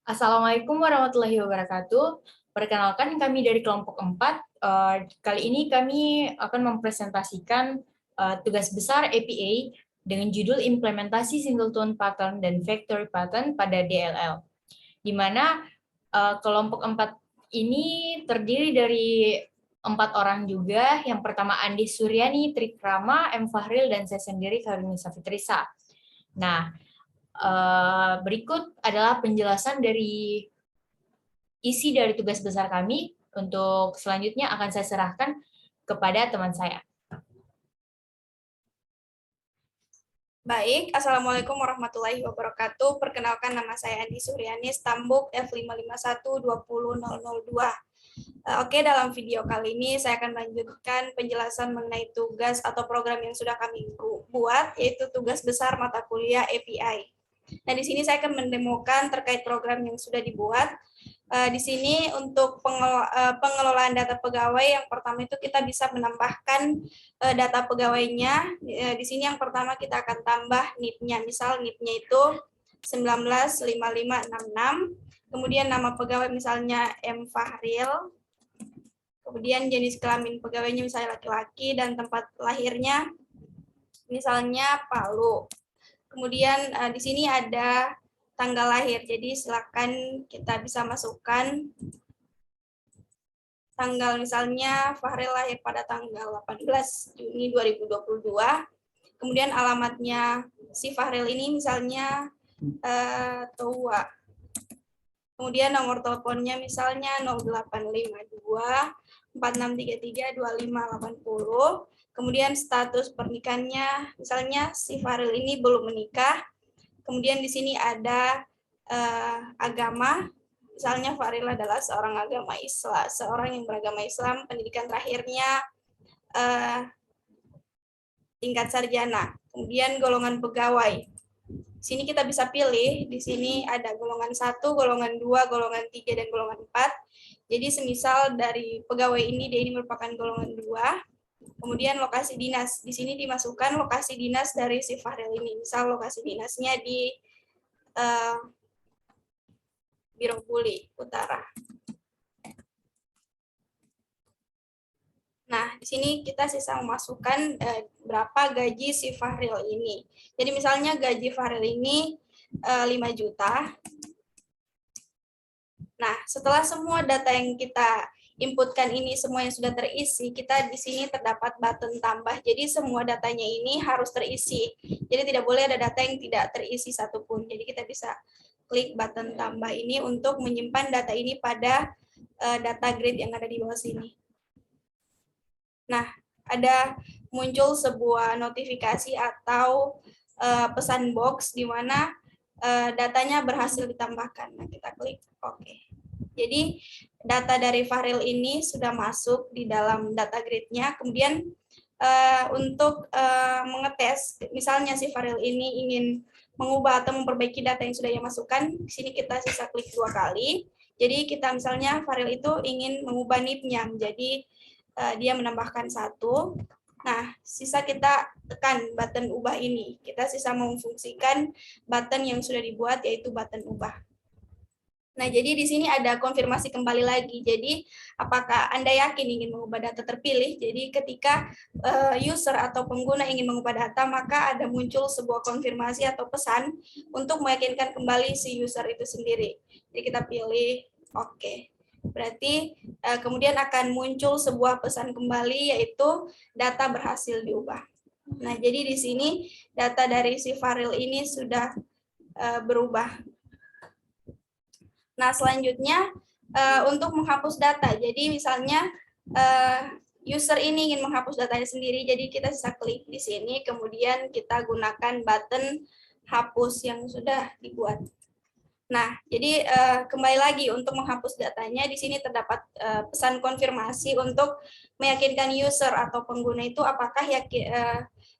Assalamualaikum warahmatullahi wabarakatuh. Perkenalkan kami dari kelompok 4. Kali ini kami akan mempresentasikan tugas besar APA dengan judul Implementasi Singleton Pattern dan Factory Pattern pada DLL. Di mana kelompok 4 ini terdiri dari 4 orang juga. Yang pertama Andi Suryani, Trikrama, M. Fahril, dan saya sendiri Karunia Fitrisa. Nah, berikut adalah penjelasan dari isi dari tugas besar kami. Untuk selanjutnya akan saya serahkan kepada teman saya. Baik, Assalamualaikum warahmatullahi wabarakatuh. Perkenalkan, nama saya Andi Suryani, Stambuk F551-20002. Oke, dalam video kali ini saya akan melanjutkan penjelasan mengenai tugas atau program yang sudah kami buat, yaitu tugas besar mata kuliah API. Nah, di sini saya akan mendemokan terkait program yang sudah dibuat. Di sini untuk pengelolaan data pegawai, yang pertama itu kita bisa menambahkan data pegawainya. Di sini yang pertama kita akan tambah NIP-nya. Misal NIP-nya itu 195566. Kemudian nama pegawai misalnya M. Fahril. Kemudian jenis kelamin pegawainya misalnya laki-laki dan tempat lahirnya misalnya Palu. Kemudian di sini ada tanggal lahir. Jadi silakan kita bisa masukkan tanggal, misalnya Fahril lahir pada tanggal 18 Juni 2022. Kemudian alamatnya si Fahril ini misalnya Towa. Kemudian nomor teleponnya misalnya 0852 4633 2580. Kemudian status pernikahannya misalnya si Fahril ini belum menikah. Kemudian di sini ada agama, misalnya Fahril adalah seorang agama Islam, seorang yang beragama Islam, pendidikan terakhirnya tingkat sarjana. Kemudian golongan pegawai. Di sini kita bisa pilih, di sini ada golongan 1, golongan 2, golongan 3, dan golongan 4. Jadi semisal dari pegawai ini, dia ini merupakan golongan 2. Kemudian lokasi dinas, di sini dimasukkan lokasi dinas dari si Fahril ini. Misal lokasi dinasnya di Birobuli Utara. Nah, di sini kita sisa memasukkan berapa gaji si Fahril ini. Jadi misalnya gaji Fahril ini 5 juta. Nah, setelah semua data yang kita inputkan ini semua yang sudah terisi, kita di sini terdapat button tambah. Jadi semua datanya ini harus terisi. Jadi tidak boleh ada data yang tidak terisi satupun. Jadi kita bisa klik button tambah ini untuk menyimpan data ini pada data grid yang ada di bawah sini. Nah, ada muncul sebuah notifikasi atau pesan box di mana datanya berhasil ditambahkan. Nah, kita klik OK. Jadi data dari Fahril ini sudah masuk di dalam data grid-nya. Kemudian untuk mengetes, misalnya si Fahril ini ingin mengubah atau memperbaiki data yang sudah ia masukkan, di sini kita sisa klik 2 kali. Jadi kita misalnya Fahril itu ingin mengubah NIP-nya menjadi dia menambahkan 1. Nah, sisa kita tekan button ubah ini. Kita sisa memfungsikan button yang sudah dibuat, yaitu button ubah. Nah, jadi di sini ada konfirmasi kembali lagi. Jadi, apakah Anda yakin ingin mengubah data terpilih? Jadi, ketika user atau pengguna ingin mengubah data, maka ada muncul sebuah konfirmasi atau pesan untuk meyakinkan kembali si user itu sendiri. Jadi, kita pilih OK. Berarti kemudian akan muncul sebuah pesan kembali, yaitu data berhasil diubah. Nah, jadi di sini data dari si Fahril ini sudah berubah. Nah, selanjutnya untuk menghapus data. Jadi misalnya user ini ingin menghapus datanya sendiri, jadi kita bisa klik di sini, kemudian kita gunakan button hapus yang sudah dibuat. Nah, jadi kembali lagi untuk menghapus datanya, di sini terdapat pesan konfirmasi untuk meyakinkan user atau pengguna itu apakah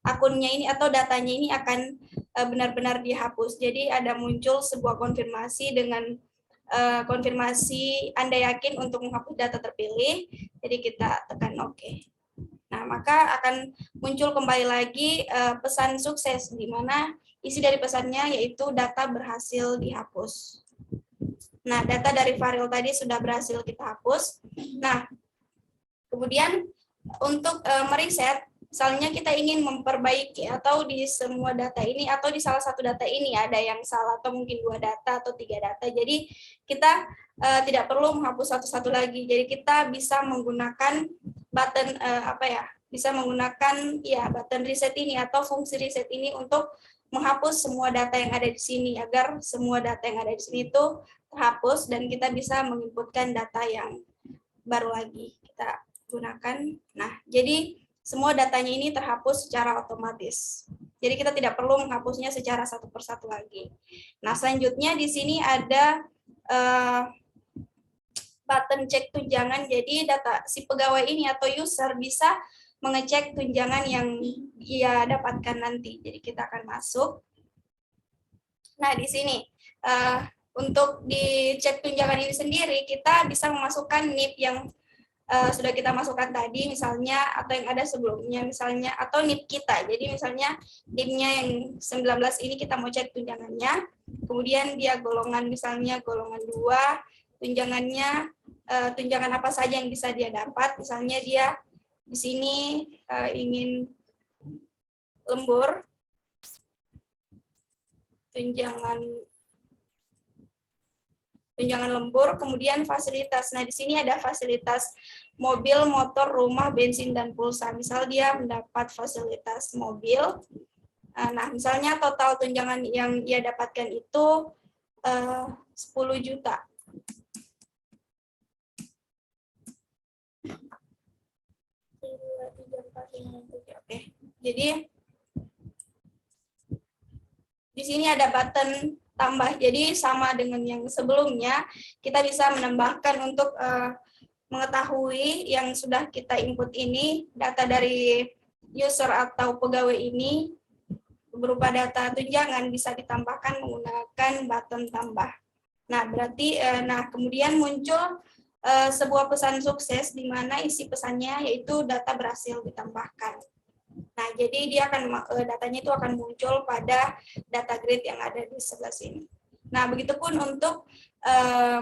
akunnya ini atau datanya ini akan benar-benar dihapus. Jadi ada muncul sebuah konfirmasi dengan konfirmasi Anda yakin untuk menghapus data terpilih, jadi kita tekan OK. Nah, maka akan muncul kembali lagi pesan sukses, di mana isi dari pesannya yaitu data berhasil dihapus. Nah, data dari Faril tadi sudah berhasil kita hapus. Nah, kemudian untuk meriset, misalnya kita ingin memperbaiki atau di semua data ini atau di salah satu data ini ada yang salah atau mungkin 2 data atau 3 data. Jadi kita tidak perlu menghapus satu-satu lagi. Jadi kita bisa menggunakan button bisa menggunakan button reset ini atau fungsi reset ini untuk menghapus semua data yang ada di sini agar semua data yang ada di sini itu terhapus dan kita bisa menginputkan data yang baru lagi kita gunakan. Nah, jadi semua datanya ini terhapus secara otomatis. Jadi kita tidak perlu menghapusnya secara satu persatu lagi. Nah, selanjutnya di sini ada button cek tunjangan. Jadi data si pegawai ini atau user bisa mengecek tunjangan yang ia dapatkan nanti. Jadi kita akan masuk. Nah, di sini untuk dicek tunjangan ini sendiri, kita bisa memasukkan NIP yang sudah kita masukkan tadi, misalnya, atau yang ada sebelumnya, misalnya, atau NIP kita. Jadi misalnya NIP-nya yang 19 ini kita mau cek tunjangannya, kemudian dia golongan, misalnya golongan 2, tunjangannya, tunjangan apa saja yang bisa dia dapat, misalnya dia di sini ingin lembur, tunjangan lembur, kemudian fasilitas. Nah, di sini ada fasilitas mobil, motor, rumah, bensin, dan pulsa. Misal dia mendapat fasilitas mobil. Nah, misalnya total tunjangan yang ia dapatkan itu 10 juta. Oke. Jadi di sini ada button tambah. Jadi sama dengan yang sebelumnya, kita bisa menambahkan untuk mengetahui yang sudah kita input ini, data dari user atau pegawai ini berupa data tunjangan bisa ditambahkan menggunakan button tambah. Nah, berarti kemudian muncul sebuah pesan sukses di mana isi pesannya yaitu data berhasil ditambahkan. Nah, jadi dia akan datanya itu akan muncul pada data grid yang ada di sebelah sini. Nah, begitupun untuk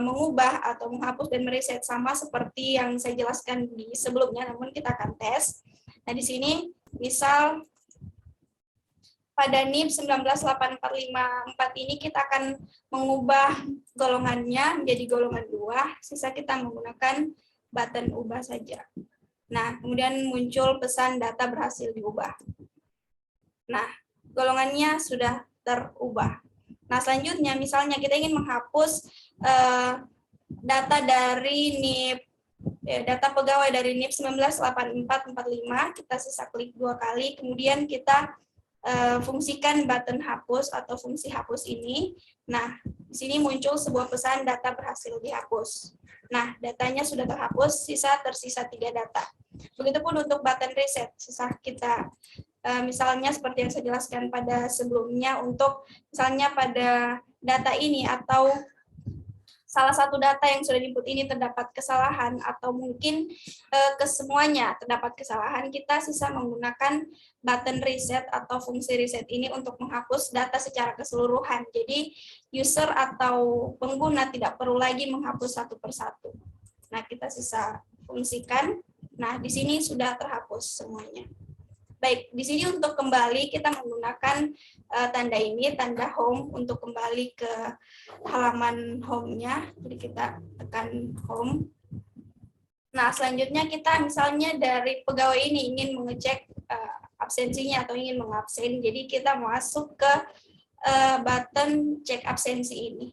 mengubah atau menghapus dan mereset sama seperti yang saya jelaskan di sebelumnya, namun kita akan tes. Nah, di sini misal pada NIP 19845 ini kita akan mengubah golongannya menjadi golongan 2, sisa kita menggunakan button ubah saja. Nah, kemudian muncul pesan data berhasil diubah. Nah, golongannya sudah terubah. Nah, selanjutnya misalnya kita ingin menghapus data dari NIP, data pegawai dari NIP 198445, kita sisa klik 2 kali, kemudian kita fungsikan button hapus atau fungsi hapus ini. Nah, di sini muncul sebuah pesan data berhasil dihapus. Nah, datanya sudah terhapus, tersisa 3 data. Begitupun untuk button reset, sisa kita misalnya seperti yang saya jelaskan pada sebelumnya, untuk misalnya pada data ini atau salah satu data yang sudah diinput ini terdapat kesalahan atau mungkin kesemuanya terdapat kesalahan, kita sisa menggunakan button reset atau fungsi reset ini untuk menghapus data secara keseluruhan. Jadi user atau pengguna tidak perlu lagi menghapus satu persatu. Nah, kita sisa fungsikan. Nah, di sini sudah terhapus semuanya. Baik, di sini untuk kembali kita menggunakan tanda ini, tanda home untuk kembali ke halaman home-nya. Jadi kita tekan home. Nah, selanjutnya kita misalnya dari pegawai ini ingin mengecek absensinya atau ingin mengabsen. Jadi kita masuk ke button cek absensi ini.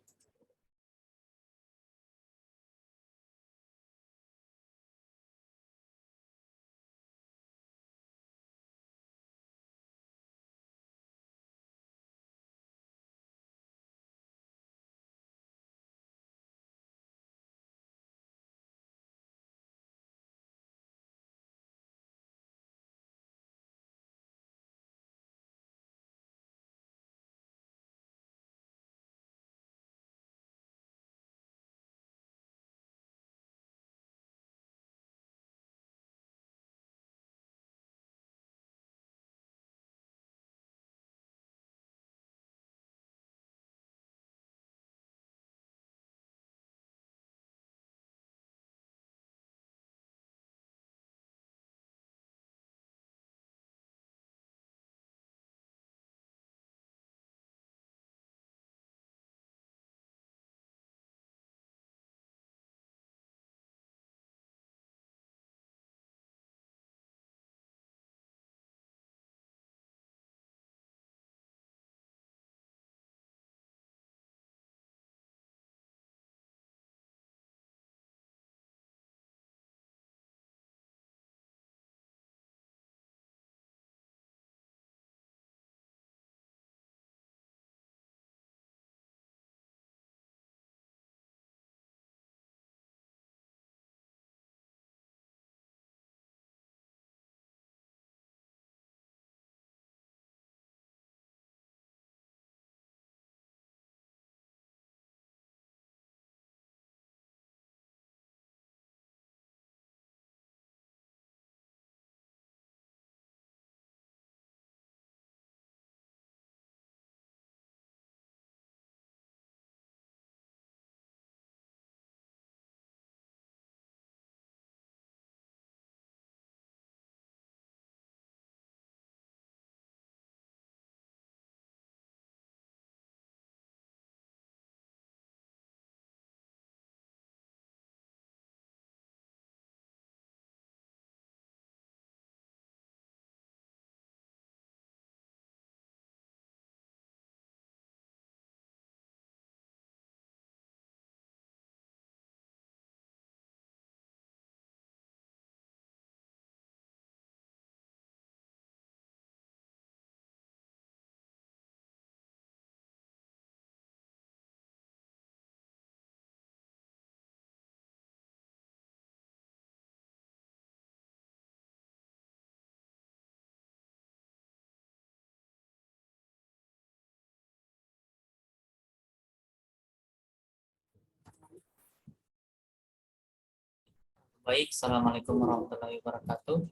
Baik, Assalamualaikum warahmatullahi wabarakatuh.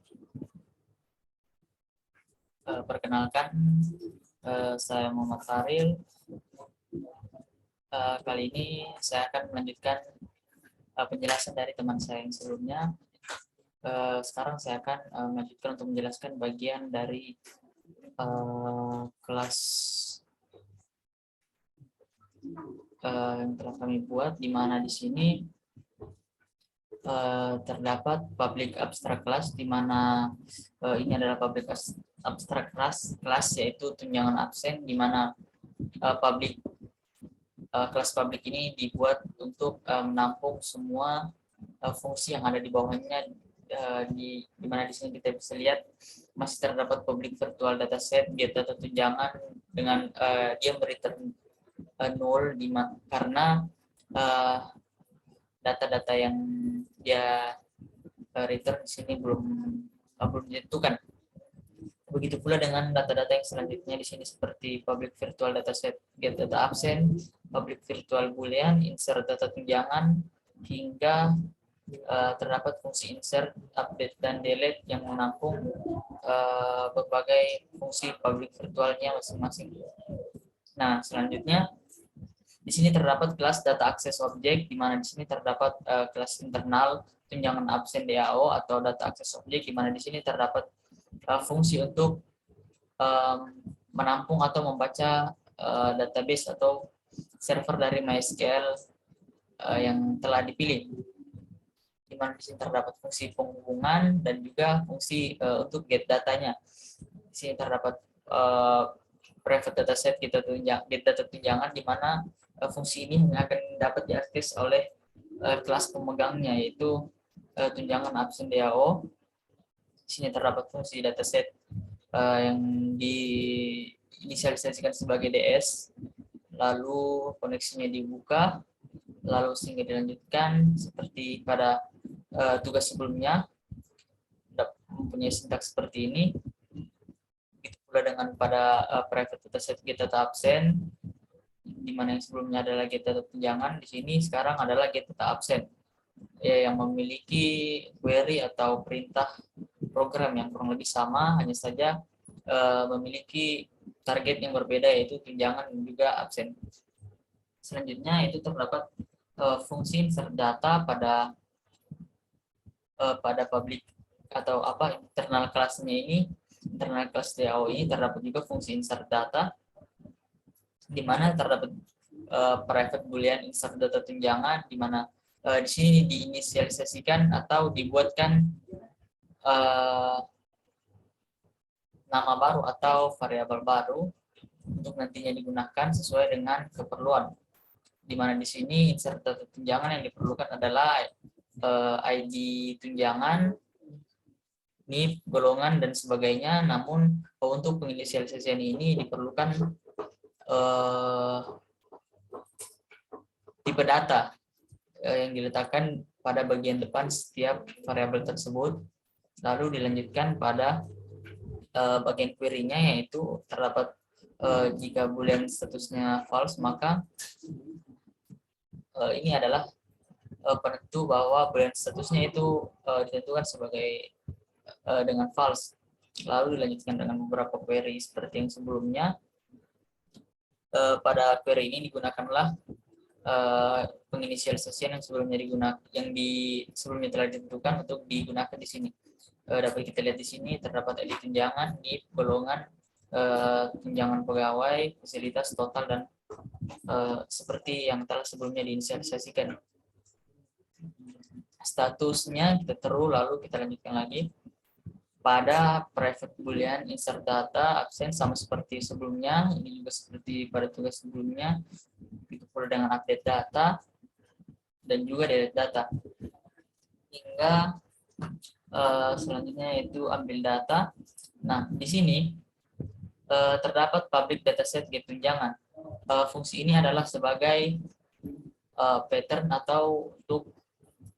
Perkenalkan, saya Muhammad Faril. Kali ini saya akan melanjutkan penjelasan dari teman saya yang sebelumnya. Sekarang saya akan melanjutkan untuk menjelaskan bagian dari kelas yang telah kami buat, di mana di sini terdapat public abstract class, di mana ini adalah public abstract class yaitu tunjangan absen, di mana kelas publik ini dibuat untuk menampung semua fungsi yang ada di bawahnya, di mana di sini kita bisa lihat masih terdapat public virtual dataset, get data tunjangan dengan dia return null, karena data-data yang dia return di sini belum ditentukan. Begitu pula dengan data-data yang selanjutnya di sini seperti public virtual dataset, get data absen, public virtual boolean, insert data tunjangan, hingga terdapat fungsi insert, update, dan delete yang menampung berbagai fungsi public virtualnya masing-masing. Nah, selanjutnya di sini terdapat kelas data access object, di mana di sini terdapat kelas internal tunjangan absen DAO atau data access object, di mana di sini terdapat fungsi untuk menampung atau membaca database atau server dari MySQL yang telah dipilih, di mana di sini terdapat fungsi penghubungan dan juga fungsi untuk get datanya. Di sini terdapat private dataset, get data tunjangan, di mana fungsi ini akan dapat diakses oleh kelas pemegangnya, yaitu tunjangan absen DAO. Di sini terdapat fungsi dataset yang diinisialisasikan sebagai DS, lalu koneksinya dibuka, lalu sehingga dilanjutkan seperti pada tugas sebelumnya, mempunyai sintaks seperti ini. Begitu pula dengan pada private dataset get data absen, di mana yang sebelumnya adalah get data tunjangan, di sini sekarang adalah get data absen, yang memiliki query atau perintah program yang kurang lebih sama, hanya saja memiliki target yang berbeda, yaitu tunjangan dan juga absen. Selanjutnya itu terdapat fungsi insert data pada public atau internal kelasnya ini, internal kelas DAO ini terdapat juga fungsi insert data, di mana terdapat private boolean insert data tunjangan, di mana di sini diinisialisasikan atau dibuatkan nama baru atau variabel baru untuk nantinya digunakan sesuai dengan keperluan, di mana di sini insert data tunjangan yang diperlukan adalah ID tunjangan, NIP, golongan, dan sebagainya. Namun untuk penginisialisasian ini diperlukan tipe data yang diletakkan pada bagian depan setiap variabel tersebut, lalu dilanjutkan pada bagian query-nya, yaitu terdapat jika boolean statusnya false, maka ini adalah penentu bahwa boolean statusnya itu ditentukan sebagai dengan false. Lalu dilanjutkan dengan beberapa query seperti yang sebelumnya. Pada query ini digunakanlah penginisialisasian yang sebelumnya telah ditentukan untuk digunakan di sini. Dapat kita lihat di sini terdapat ID tunjangan, NIP, golongan, tunjangan pegawai, fasilitas, total, dan seperti yang telah sebelumnya diinisialisasikan. Statusnya kita terus, lalu kita lanjutkan lagi. Pada private boolean insert data absen sama seperti sebelumnya, ini juga seperti pada tugas sebelumnya, begitu pula dengan update data dan juga delete data. Hingga selanjutnya itu ambil data. Nah, di sini terdapat public dataset get tunjangan. Fungsi ini adalah sebagai pattern atau untuk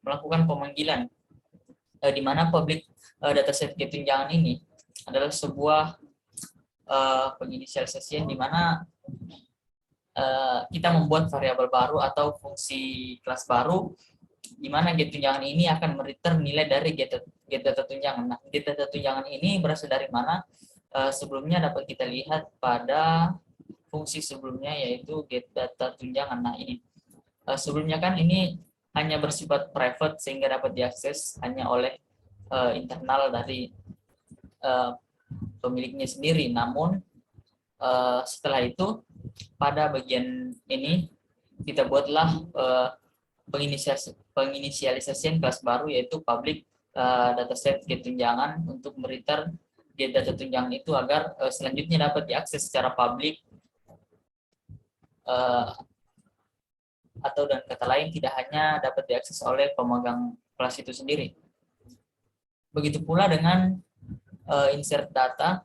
melakukan pemanggilan, di mana public dataset get tunjangan ini adalah sebuah penginisialisasian di mana kita membuat variabel baru atau fungsi kelas baru di mana get tunjangan ini akan mereturn nilai dari get data tunjangan. Nah, get data tunjangan ini berasal dari mana? Sebelumnya dapat kita lihat pada fungsi sebelumnya, yaitu get data tunjangan. Nah, ini sebelumnya kan ini hanya bersifat private sehingga dapat diakses hanya oleh internal dari pemiliknya sendiri. Namun setelah itu pada bagian ini kita buatlah penginisialisasian kelas baru, yaitu public dataset get tunjangan untuk mereturn get data tunjangan itu agar selanjutnya dapat diakses secara publik, atau dan kata lain tidak hanya dapat diakses oleh pemegang kelas itu sendiri. Begitu pula dengan insert data,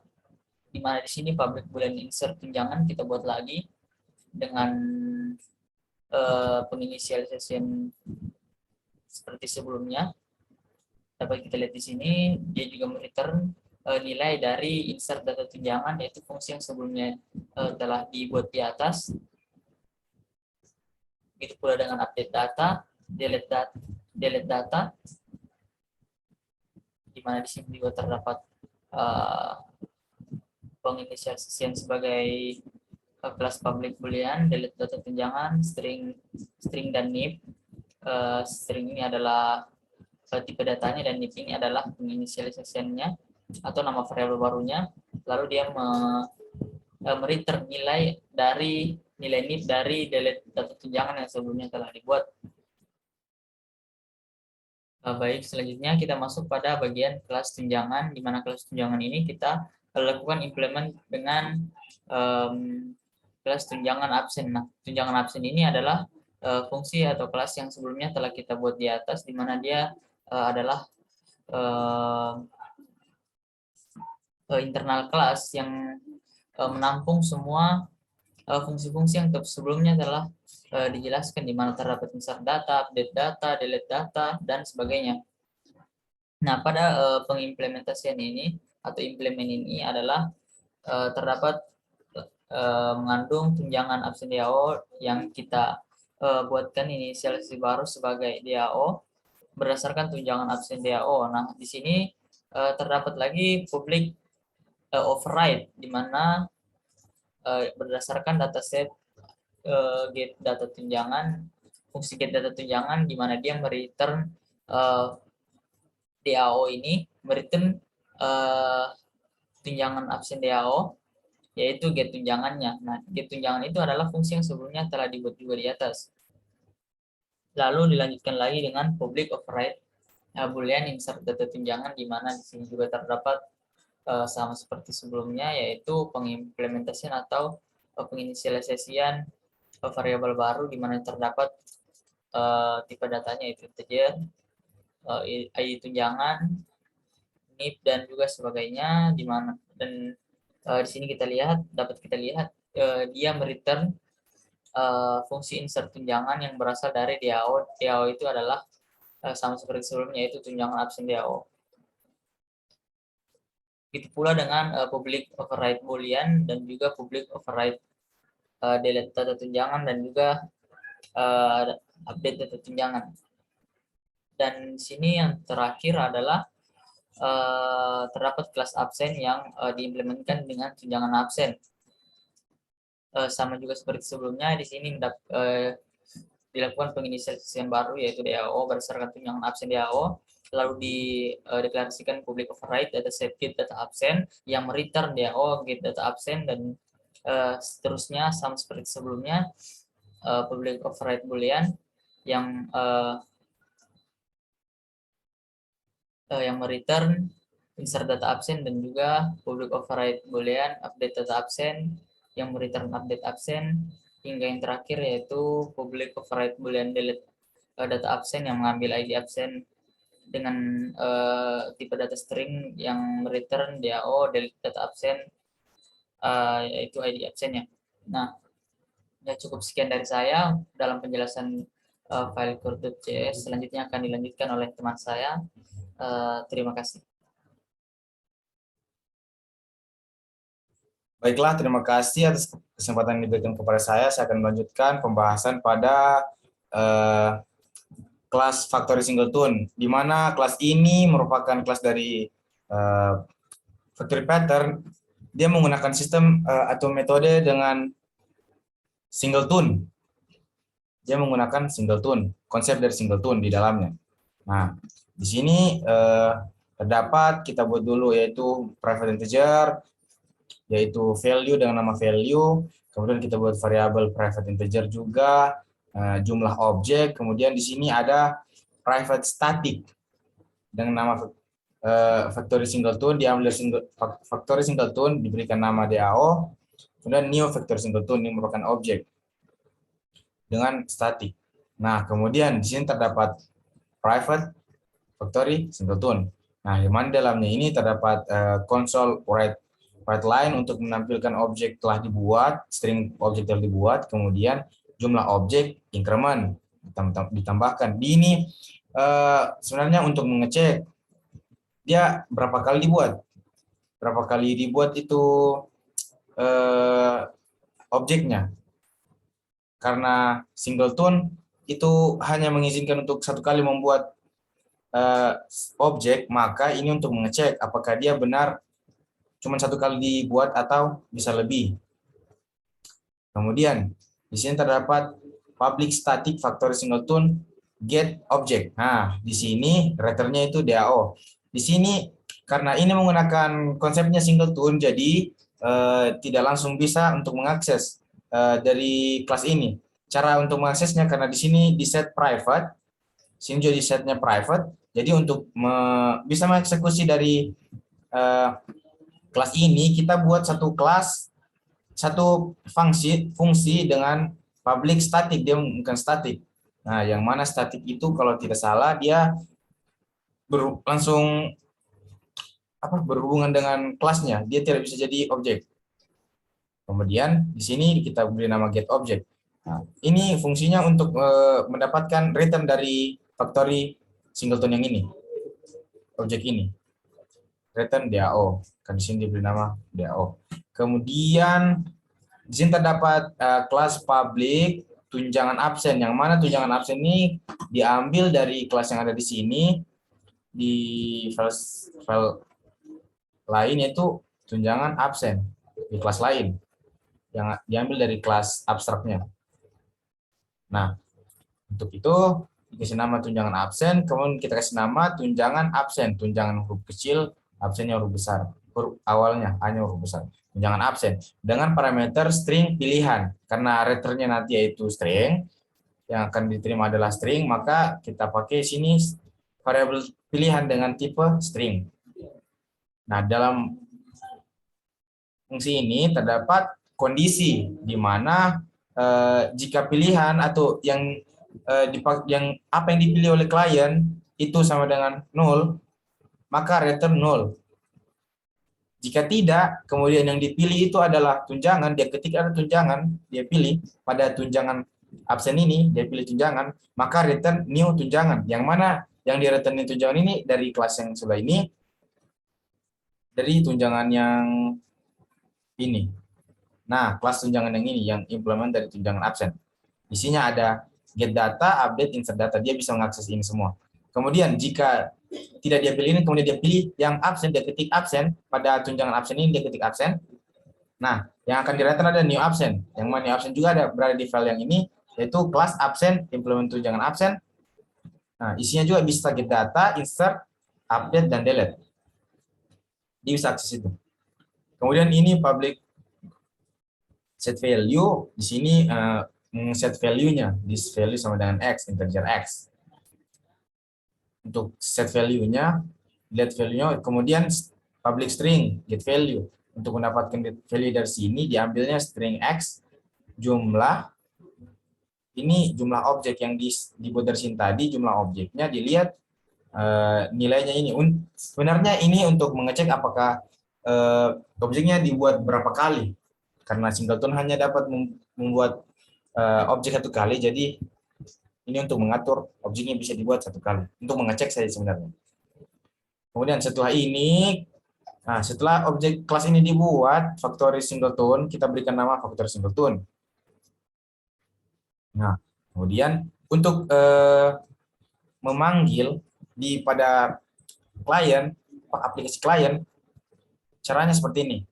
di mana di sini public boolean insert tunjangan kita buat lagi dengan penginisialisasian seperti sebelumnya. Dapat kita lihat di sini dia juga mereturn nilai dari insert data tunjangan, yaitu fungsi yang sebelumnya telah dibuat di atas. Begitu pula dengan update data, delete data, di mana di sini juga terdapat penginisialisasian sebagai kelas public boolean, delete data tunjangan, string dan nip. String ini adalah tipe datanya dan nip ini adalah penginisialisasiannya atau nama variabel barunya. Lalu dia mereturn nilai nip dari delete data tunjangan yang sebelumnya telah dibuat. Baik, selanjutnya kita masuk pada bagian kelas tunjangan, di mana kelas tunjangan ini kita lakukan implement dengan kelas tunjangan absen. Nah, tunjangan absen ini adalah fungsi atau kelas yang sebelumnya telah kita buat di atas, di mana dia adalah internal kelas yang menampung semua fungsi-fungsi yang sebelumnya telah dijelaskan, di mana terdapat insert data, update data, delete data, dan sebagainya. Nah, pada pengimplementasian ini atau implement ini adalah terdapat mengandung tunjangan absen DAO yang kita buatkan inisialisasi baru sebagai DAO berdasarkan tunjangan absen DAO. Nah, di sini terdapat lagi public override, di mana berdasarkan dataset get data tunjangan, fungsi get data tunjangan, di mana dia mereturn DAO ini, mereturn tunjangan absen DAO, yaitu get tunjangannya. Nah, get tunjangan itu adalah fungsi yang sebelumnya telah dibuat juga di atas. Lalu dilanjutkan lagi dengan public override boolean insert data tunjangan, di mana di sini juga terdapat sama seperti sebelumnya, yaitu pengimplementasian atau penginisialisasian variabel baru, di mana terdapat tipe datanya itu integer, ID tunjangan, nip, dan juga sebagainya, di mana dan di sini dapat kita lihat dia mereturn fungsi insert tunjangan yang berasal dari DAO. DAO itu adalah sama seperti sebelumnya, yaitu tunjangan absen DAO. Begitu pula dengan public override boolean dan juga public override delete data tunjangan dan juga update data tunjangan. Dan di sini yang terakhir adalah terdapat kelas absen yang diimplementkan dengan tunjangan absen. Sama juga seperti sebelumnya, di sini dilakukan penginisialisasian baru, yaitu DAO berdasarkan tunjangan absen DAO, lalu dideklarasikan public override dataset get data absen yang mereturn DAO get data absen, dan seterusnya sama seperti sebelumnya, public override boolean yang mereturn insert data absen, dan juga public override boolean update data absen yang mereturn update absen, hingga yang terakhir yaitu public override boolean delete data absen yang mengambil ID absen dengan tipe data string yang mereturn DAO delete data absen, yaitu ID absennya. Nah, ya cukup sekian dari saya dalam penjelasan file core.js. Selanjutnya akan dilanjutkan oleh teman saya. Terima kasih. Baiklah, terima kasih atas kesempatan yang diberikan kepada saya. Saya akan melanjutkan pembahasan pada kelas factory singleton, di mana kelas ini merupakan kelas dari factory pattern. Dia menggunakan sistem atau metode dengan singleton. Dia menggunakan singleton, konsep dari singleton di dalamnya. Nah, di sini terdapat, kita buat dulu, yaitu private integer, yaitu value dengan nama value. Kemudian kita buat variabel private integer juga, jumlah objek. Kemudian di sini ada private static dengan nama factory singleton, diambil dari factory singleton, diberikan nama DAO. Kemudian new factory singleton ini merupakan objek dengan static. Nah, kemudian di sini terdapat private factory singleton. Nah, di mana dalamnya ini terdapat console write line untuk menampilkan objek telah dibuat, string objek telah dibuat, kemudian jumlah objek increment ditambahkan. Di ini sebenarnya untuk mengecek dia berapa kali dibuat itu objeknya. Karena singleton itu hanya mengizinkan untuk satu kali membuat objek, maka ini untuk mengecek apakah dia benar cuma satu kali dibuat atau bisa lebih. Kemudian di sini terdapat public static factory singleton get object. Nah, di sini returnnya itu DAO. Di sini karena ini menggunakan konsepnya singleton, jadi tidak langsung bisa untuk mengakses dari kelas ini. Cara untuk mengaksesnya karena di sini di set private, sini jadi setnya private. Jadi untuk bisa mengeksekusi dari kelas ini, kita buat satu kelas, satu fungsi dengan public static, dia bukan static. Nah, yang mana static itu kalau tidak salah dia langsung berhubungan dengan kelasnya, dia tidak bisa jadi objek. Kemudian di sini kita beri nama get object. Nah, ini fungsinya untuk mendapatkan return dari factory singleton yang ini, objek ini, return DAO. Kan di sini diberi nama DAO. Kemudian di sini terdapat kelas public tunjangan absen, yang mana tunjangan absen ini diambil dari kelas yang ada di sini di file lain, yaitu tunjangan absen di kelas lain yang diambil dari kelas abstraknya. Nah, untuk itu dikasih nama tunjangan absen, kemudian kita kasih nama tunjangan absen, tunjangan huruf kecil, absennya huruf besar, huruf awalnya hanya huruf besar, tunjangan absen dengan parameter string pilihan. Karena returnnya nanti yaitu string, yang akan diterima adalah string, maka kita pakai sini variabel pilihan dengan tipe string. Nah, dalam fungsi ini terdapat kondisi di mana jika pilihan atau yang apa yang dipilih oleh klien itu sama dengan 0, maka return 0. Jika tidak, kemudian yang dipilih itu adalah tunjangan, dia ketik ada tunjangan, dia pilih pada tunjangan absen ini, dia pilih tunjangan, maka return new tunjangan. Yang mana yang di return tunjangan ini dari kelas yang sebelah ini, dari tunjangan yang ini. Nah, kelas tunjangan yang ini, yang implement dari tunjangan absen. Isinya ada get data, update, insert data. Dia bisa mengakses ini semua. Kemudian jika tidak dia pilih ini, kemudian dia pilih yang absen, dia ketik absen. Pada tunjangan absen ini, dia ketik absen. Nah, yang akan di-return ada new absen. Yang mana new absen juga ada berada di file yang ini, yaitu kelas absen, implement tunjangan absen. Nah, isinya juga bisa get data, insert, update, dan delete. Dia bisa akses itu. Kemudian ini public set value, di sini set value-nya, this value sama dengan x, integer x. Untuk set value-nya, get value-nya, kemudian public string, get value. Untuk mendapatkan value dari sini, diambilnya string x, jumlah, ini jumlah objek yang dibuat dari sini tadi, jumlah objeknya, dilihat nilainya ini. Sebenarnya ini untuk mengecek apakah objeknya dibuat berapa kali. Karena singleton hanya dapat membuat objek satu kali, jadi ini untuk mengatur objeknya bisa dibuat satu kali. Untuk mengecek saja sebenarnya. Kemudian setelah ini, setelah objek kelas ini dibuat, factory singleton, kita berikan nama factory singleton. Nah, kemudian untuk memanggil pada klien, aplikasi klien, caranya seperti ini.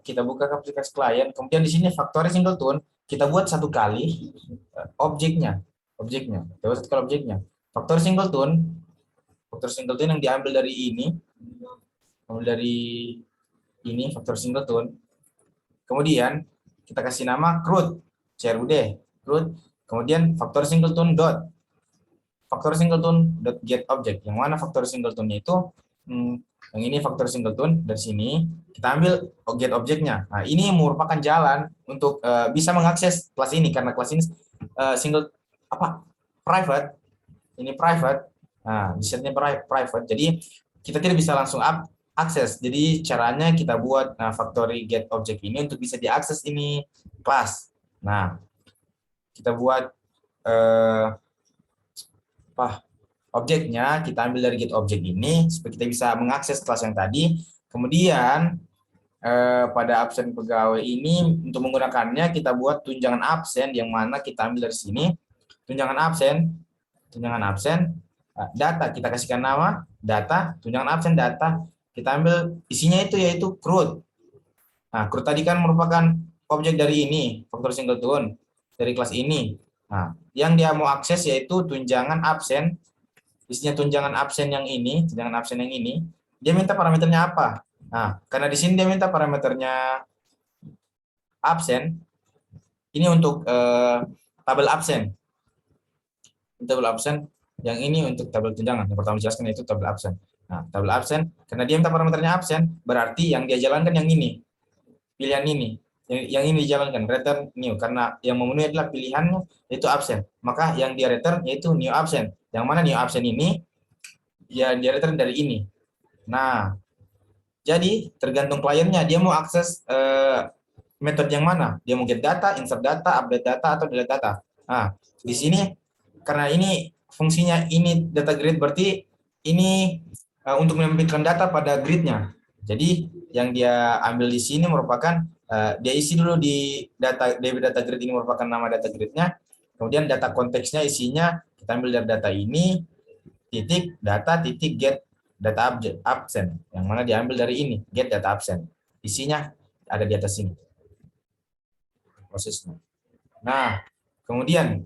Kita buka aplikasi klien, kemudian di sini factory singleton, kita buat satu kali objeknya. Kita buat satu kali objeknya. Factory singleton yang diambil dari ini, factory singleton. Kemudian kita kasih nama CRUD, kemudian factory singleton get object. Yang mana factory singletonnya itu yang ini factory singleton, dari sini kita ambil get objeknya. Nah, ini merupakan jalan untuk bisa mengakses kelas ini, karena kelas ini private. Ini private. Nah, di setnya private. Jadi kita tidak bisa langsung akses. Jadi caranya kita buat factory get object ini untuk bisa diakses ini kelas. Nah, kita buat objeknya, kita ambil dari get object ini supaya kita bisa mengakses kelas yang tadi. Kemudian pada absen pegawai ini untuk menggunakannya kita buat tunjangan absen, yang mana kita ambil dari sini tunjangan absen data, kita kasihkan nama data, tunjangan absen data, kita ambil isinya itu yaitu CRUD. Nah, CRUD tadi kan merupakan objek dari ini factory singleton dari kelas ini. Nah, yang dia mau akses yaitu tunjangan absen. Isinya tunjangan absen yang ini, dia minta parameternya apa? Nah, karena di sini dia minta parameternya absen, ini untuk tabel absen. Tabel absen, yang ini untuk tabel tunjangan. Yang pertama dijelaskan yaitu tabel absen. Nah, tabel absen, karena dia minta parameternya absen, berarti yang dia jalankan yang ini, pilihan ini. Yang ini dijalankan, return new, karena yang memenuhi adalah pilihannya yaitu absen. Maka yang dia return yaitu new absen. Yang mana new absen ini ya dia return dari ini. Nah, jadi tergantung kliennya dia mau akses metode yang mana. Dia mau get data, insert data, update data, atau delete data. Nah, di sini karena ini fungsinya ini data grid, berarti ini untuk menampilkan data pada gridnya. Jadi yang dia ambil di sini merupakan dia isi dulu di data grid ini merupakan nama data gridnya. Kemudian data konteksnya isinya kita ambil dari data ini titik data titik get data absen, yang mana diambil dari ini get data absen. Isinya ada di atas sini prosesnya. Nah, kemudian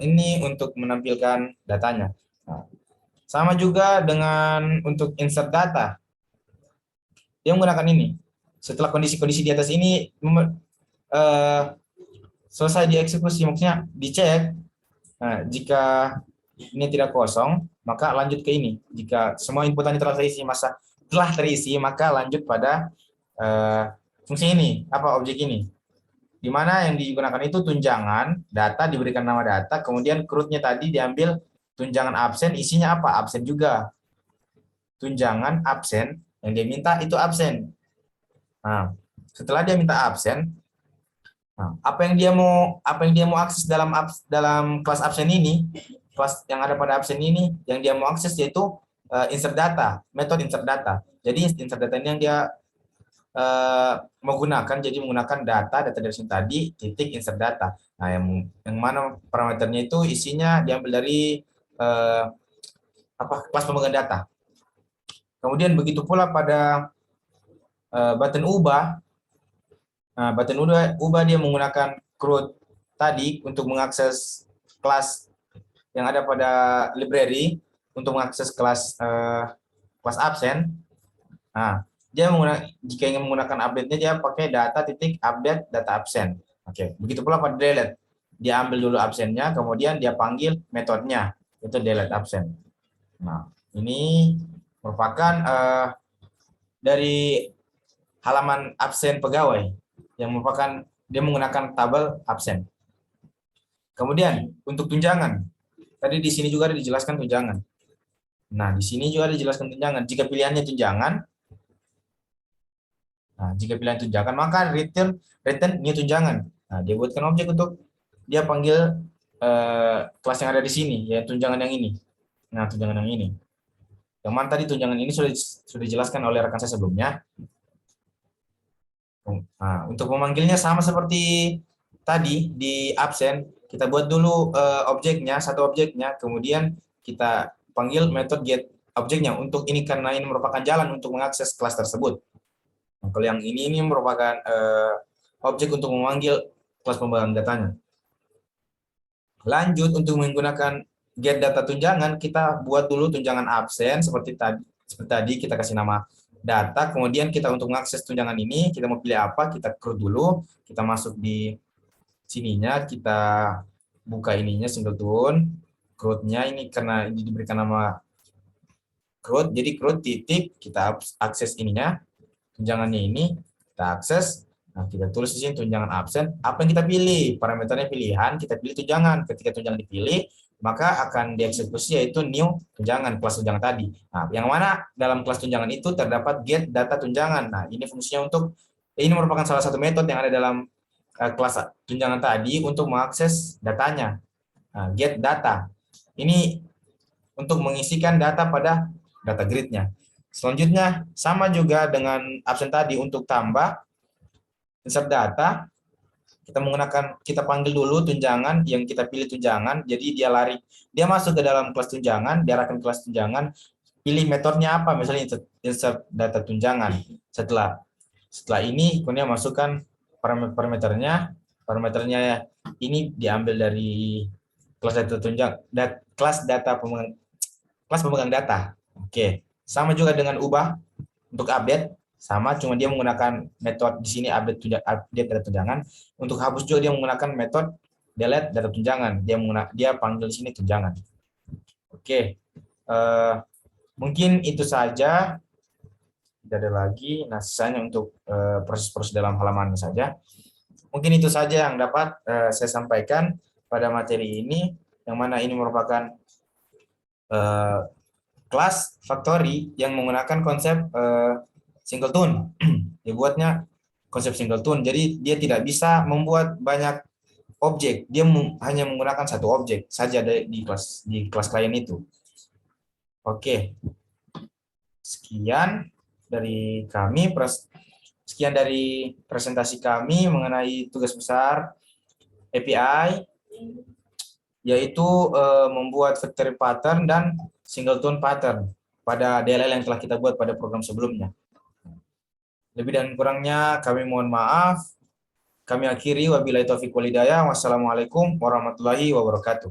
ini untuk menampilkan datanya. Nah, sama juga dengan untuk insert data. Dia menggunakan ini. Setelah kondisi-kondisi di atas ini selesai dieksekusi, maksudnya dicek. Nah, jika ini tidak kosong, maka lanjut ke ini. Jika semua inputannya telah terisi, maka lanjut pada fungsi ini, objek ini. Di mana yang digunakan itu tunjangan, data diberikan nama data, kemudian CRUD-nya tadi diambil tunjangan absen, isinya apa? Absen juga. Tunjangan absen, yang dia minta itu absen. Nah, setelah dia minta absen, nah, apa yang dia mau akses dalam kelas absen ini, kelas yang ada pada absen ini, yang dia mau akses yaitu insert data, metode insert data. Jadi insert data ini yang dia menggunakan, jadi menggunakan data dari sini tadi titik insert data. Nah, yang mana parameternya itu isinya diambil dari kelas pemegang data. Kemudian begitu pula pada button ubah. Nah, button ubah dia menggunakan CRUD tadi untuk mengakses kelas yang ada pada library untuk mengakses kelas absen. Nah, dia jika ingin menggunakan update-nya dia pakai data titik update data absen. Oke, begitu pula pada delete. Dia ambil dulu absennya, kemudian dia panggil metodenya itu delete absen. Nah, ini merupakan dari halaman absen pegawai yang merupakan dia menggunakan tabel absen. Kemudian untuk tunjangan, tadi di sini juga ada dijelaskan tunjangan. Nah, di sini juga ada dijelaskan tunjangan. Jika pilihannya tunjangan, maka return new tunjangan. Nah, dia buatkan objek untuk dia panggil kelas yang ada di sini, ya tunjangan yang ini. Nah, tunjangan yang ini. Yang mana tadi tunjangan ini sudah dijelaskan oleh rekan saya sebelumnya. Nah, untuk memanggilnya sama seperti tadi di absen, kita buat dulu objeknya, satu objeknya, kemudian kita panggil metode get objeknya untuk ini karena ini merupakan jalan untuk mengakses kelas tersebut. Nah, kalau yang ini merupakan objek untuk memanggil kelas pembagian datanya. Lanjut untuk menggunakan get data tunjangan, kita buat dulu tunjangan absen seperti tadi. Seperti tadi kita kasih nama data, kemudian kita untuk mengakses tunjangan ini, kita mau pilih apa, kita create dulu, kita masuk di sininya, kita buka ininya singleton, create-nya ini karena ini diberikan nama create, jadi create titik, kita akses ininya, tunjangannya ini, kita akses, nah kita tulis di sini tunjangan absen, apa yang kita pilih, parameternya pilihan, kita pilih tunjangan, ketika tunjangan dipilih, maka akan dieksekusi yaitu new tunjangan, kelas tunjangan tadi. Nah, yang mana dalam kelas tunjangan itu terdapat get data tunjangan. Nah, ini fungsinya untuk, ini merupakan salah satu metode yang ada dalam kelas tunjangan tadi untuk mengakses datanya. Nah, get data. Ini untuk mengisikan data pada data grid-nya. Selanjutnya, sama juga dengan absen tadi untuk tambah, insert data, kita panggil dulu tunjangan, yang kita pilih tunjangan, jadi dia masuk ke dalam kelas tunjangan, diarahkan kelas tunjangan, pilih metodenya apa, misalnya insert data tunjangan. Setelah ini, kemudian masukkan parameternya ini diambil dari kelas data tunjangan, kelas pemegang data. Oke, sama juga dengan ubah untuk update, sama, cuma dia menggunakan metode di sini update data tunjangan. Untuk hapus juga dia menggunakan metode delete data tunjangan. Dia panggil di sini tunjangan. Oke, mungkin itu saja. Tidak ada lagi. Nah, sisanya untuk proses-proses dalam halaman saja. Mungkin itu saja yang dapat saya sampaikan pada materi ini, yang mana ini merupakan kelas factory yang menggunakan konsep singleton. Dia buatnya konsep singleton, jadi dia tidak bisa membuat banyak objek, dia hanya menggunakan satu objek saja di kelas klien itu. Oke, sekian dari kami, sekian dari presentasi kami mengenai tugas besar API, yaitu membuat factory pattern dan singleton pattern pada DLL yang telah kita buat pada program sebelumnya. Lebih dan kurangnya kami mohon maaf. Kami akhiri, wabillahi taufiq wal hidayah. Wassalamualaikum warahmatullahi wabarakatuh.